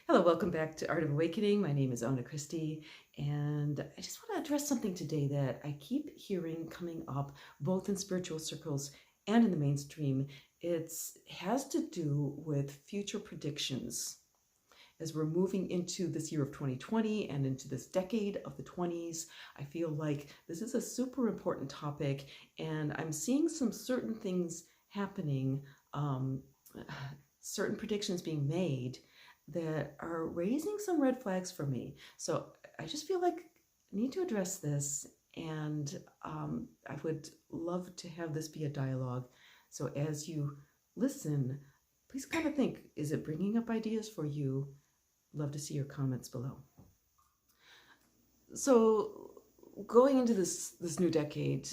Hello, welcome back to Art of Awakening. My name is Ona Christie, and I just want to address something today that I keep hearing coming up both in spiritual circles and in the mainstream. It has to do with future predictions. As we're moving into this year of 2020 and into this decade of the 20s, I feel like this is a super important topic, and I'm seeing some certain things happening, certain predictions being made that are raising some red flags for me. So I just feel like I need to address this, and I would love to have this be a dialogue. So as you listen, please kind of think, is it bringing up ideas for you? Love to see your comments below. So going into this new decade,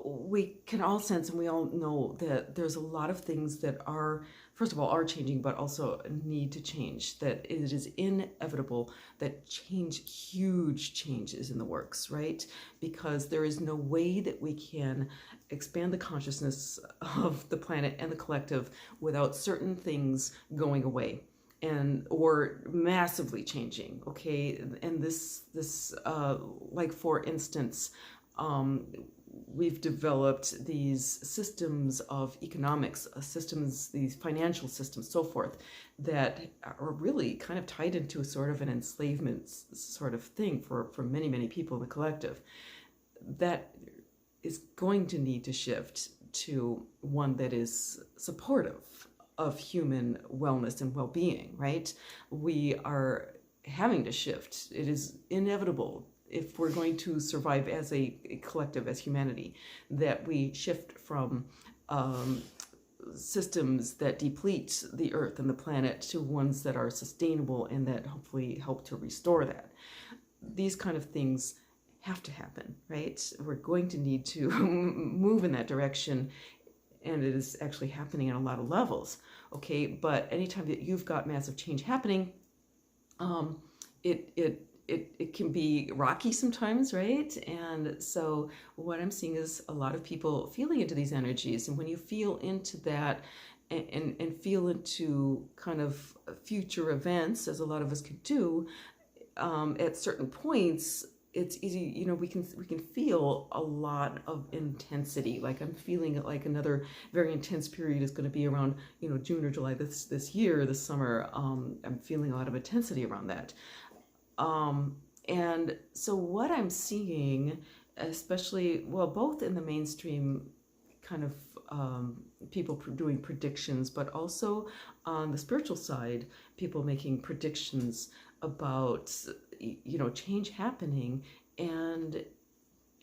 we can all sense and we all know that there's a lot of things that are, first of all, are changing, but also need to change, that it is inevitable that huge changes in the works, right? Because there is no way that we can expand the consciousness of the planet and the collective without certain things going away or massively changing. Okay, and this like, for instance, we've developed these systems of economics, systems, these financial systems, so forth, that are really kind of tied into a sort of an enslavement sort of thing for many people in the collective. That is going to need to shift to one that is supportive of human wellness and well-being, right? We are having to shift. It is inevitable, if we're going to survive as a collective, as humanity, that we shift from systems that deplete the earth and the planet to ones that are sustainable and that hopefully help to restore that. These kind of things have to happen, right? We're going to need to move in that direction, and it is actually happening on a lot of levels, okay? But anytime that you've got massive change happening, it can be rocky sometimes, right? And so what I'm seeing is a lot of people feeling into these energies. And when you feel into that and feel into kind of future events, as a lot of us could do, at certain points, it's easy, we can feel a lot of intensity. Like, I'm feeling like another very intense period is going to be around, June or July this year, this summer. I'm feeling a lot of intensity around that. And so what I'm seeing, especially, well, both in the mainstream kind of people doing predictions, but also on the spiritual side, people making predictions about, change happening. And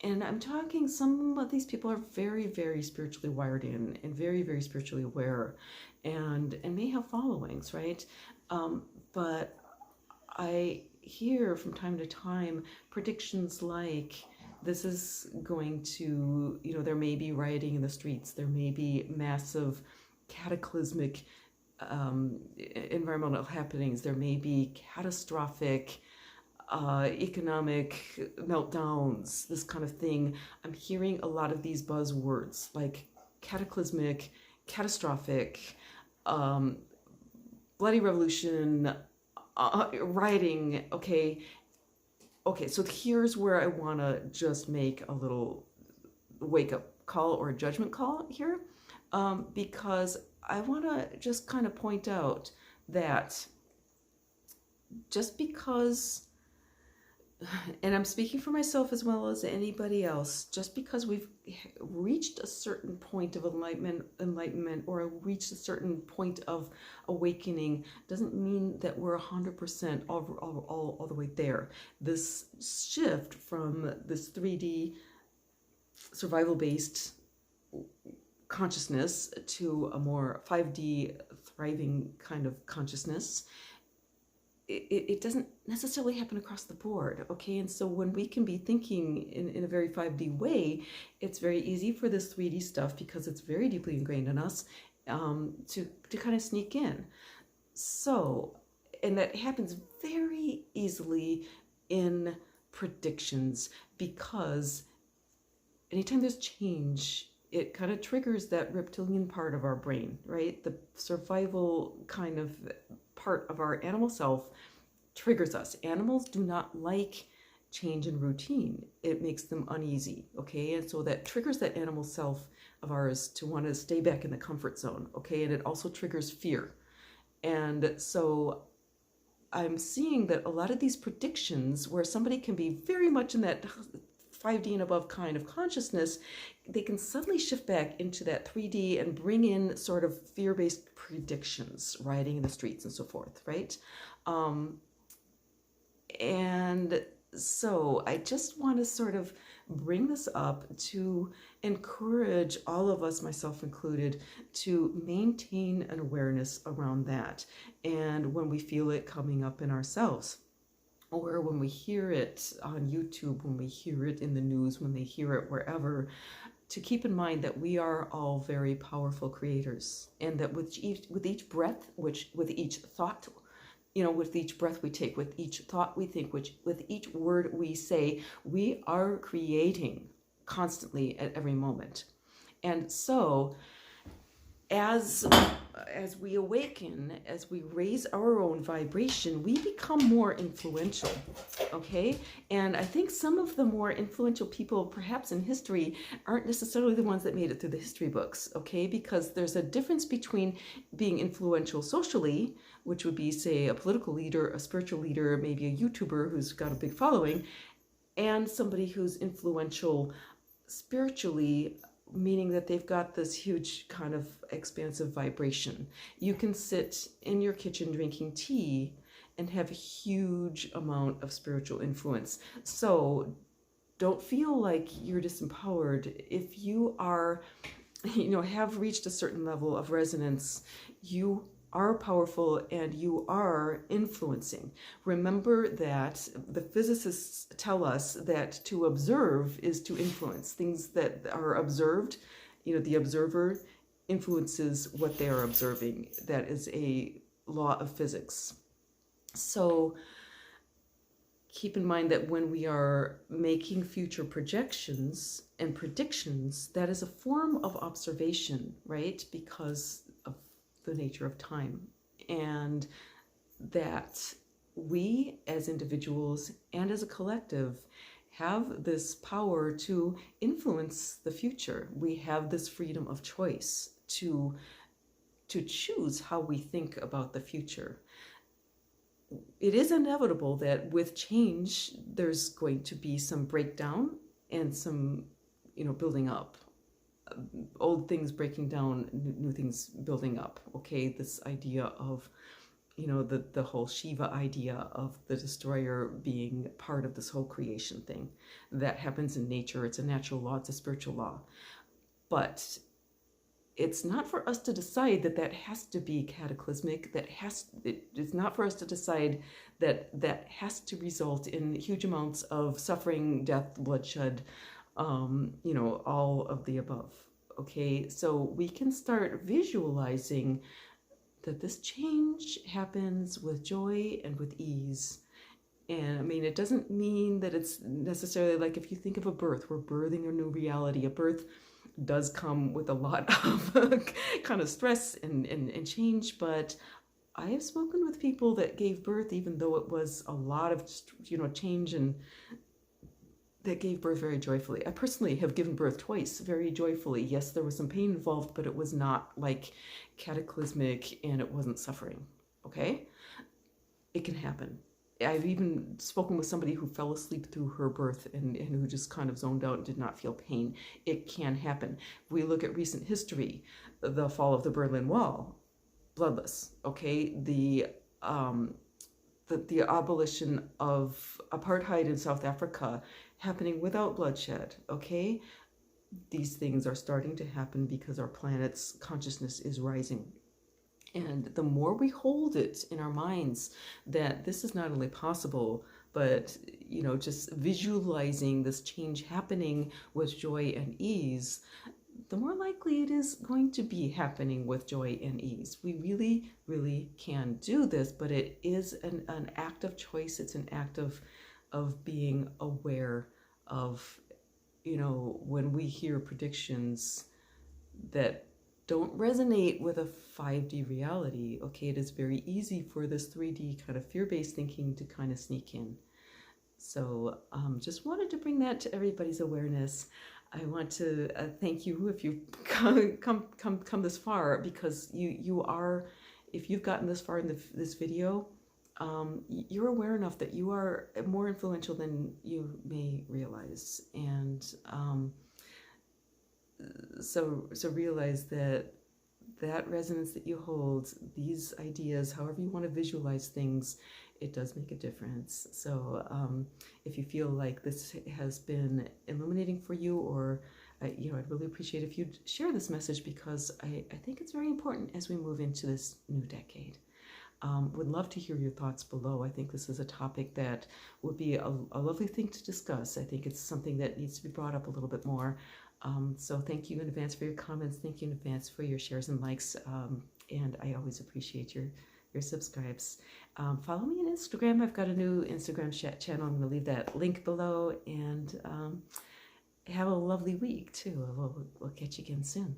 I'm talking, some of these people are very spiritually wired in and very spiritually aware, and may have followings, right? But I hear from time to time predictions like, this is going to, there may be rioting in the streets, there may be massive cataclysmic environmental happenings, there may be catastrophic economic meltdowns, this kind of thing. I'm hearing a lot of these buzzwords like cataclysmic, catastrophic, bloody revolution, writing. Okay, so here's where I want to just make a little wake-up call or a judgment call here, because I want to just kind of point out that just because, and I'm speaking for myself as well as anybody else, just because we've reached a certain point of enlightenment, or reached a certain point of awakening, doesn't mean that we're 100% all the way there. This shift from this 3D survival-based consciousness to a more 5D thriving kind of consciousness, it doesn't necessarily happen across the board, okay? And so when we can be thinking in a very 5D way, it's very easy for this 3D stuff, because it's very deeply ingrained in us, to kind of sneak in. So, and that happens very easily in predictions, because anytime there's change, it kind of triggers that reptilian part of our brain, right? The survival kind of part of our animal self triggers us. Animals do not like change and routine. It makes them uneasy, okay? And so that triggers that animal self of ours to want to stay back in the comfort zone, okay? And it also triggers fear. And so I'm seeing that a lot of these predictions where somebody can be very much in that 5D and above kind of consciousness, they can suddenly shift back into that 3D and bring in sort of fear-based predictions, rioting in the streets and so forth, right? And so I just want to sort of bring this up to encourage all of us, myself included, to maintain an awareness around that. And when we feel it coming up in ourselves, or when we hear it on YouTube, when we hear it in the news, when they hear it wherever, to keep in mind that we are all very powerful creators, and that with each breath, with each thought, with each breath we take, with each thought we think, with each word we say, we are creating constantly at every moment. And so as we awaken, as we raise our own vibration, we become more influential, okay? And I think some of the more influential people perhaps in history aren't necessarily the ones that made it through the history books, okay? Because there's a difference between being influential socially, which would be, say, a political leader, a spiritual leader, maybe a YouTuber who's got a big following, and somebody who's influential spiritually, meaning that they've got this huge kind of expansive vibration. You can sit in your kitchen drinking tea and have a huge amount of spiritual influence. So don't feel like you're disempowered. If you are, have reached a certain level of resonance, you are powerful and you are influencing. Remember that the physicists tell us that to observe is to influence. Things that are observed, the observer influences what they are observing. That is a law of physics. So keep in mind that when we are making future projections and predictions, that is a form of observation, right? Because of the nature of time, and that we as individuals and as a collective have this power to influence the future. We have this freedom of choice to choose how we think about the future. It is inevitable that with change, there's going to be some breakdown and some, building up. Old things breaking down, new things building up. Okay, this idea of, the whole Shiva idea of the destroyer being part of this whole creation thing. That happens in nature. It's a natural law. It's a spiritual law. But it's not for us to decide that has to be cataclysmic. It's not for us to decide that has to result in huge amounts of suffering, death, bloodshed, all of the above. Okay, so we can start visualizing that this change happens with joy and with ease. And I mean, it doesn't mean that it's necessarily like if you think of a birth, we're birthing a new reality. A birth does come with a lot of kind of stress and change, but I have spoken with people that gave birth, even though it was a lot of, change, and that gave birth very joyfully. I personally have given birth twice very joyfully. Yes, there was some pain involved, but it was not like cataclysmic and it wasn't suffering, okay? It can happen. I've even spoken with somebody who fell asleep through her birth and who just kind of zoned out and did not feel pain. It can happen. We look at recent history, the fall of the Berlin Wall, bloodless, okay? The abolition of apartheid in South Africa happening without bloodshed, okay? These things are starting to happen because our planet's consciousness is rising. And the more we hold it in our minds that this is not only possible, but, just visualizing this change happening with joy and ease, the more likely it is going to be happening with joy and ease. We really, really can do this, but it is an act of choice. It's an act of being aware of, when we hear predictions, that don't resonate with a 5D reality. Okay, it is very easy for this 3D kind of fear-based thinking to kind of sneak in. So just wanted to bring that to everybody's awareness. I want to thank you if you've come this far, because you are, if you've gotten this far in this video, you're aware enough that you are more influential than you may realize. And so realize that that resonance that you hold, these ideas, however you want to visualize things, it does make a difference. So if you feel like this has been illuminating for you, or I'd really appreciate if you'd share this message, because I think it's very important as we move into this new decade. Would love to hear your thoughts below. I think this is a topic that would be a lovely thing to discuss. I think it's something that needs to be brought up a little bit more. So thank you in advance for your comments. Thank you in advance for your shares and likes. And I always appreciate your subscribes. Follow me on Instagram. I've got a new Instagram channel. I'm going to leave that link below. And have a lovely week, too. We'll catch you again soon.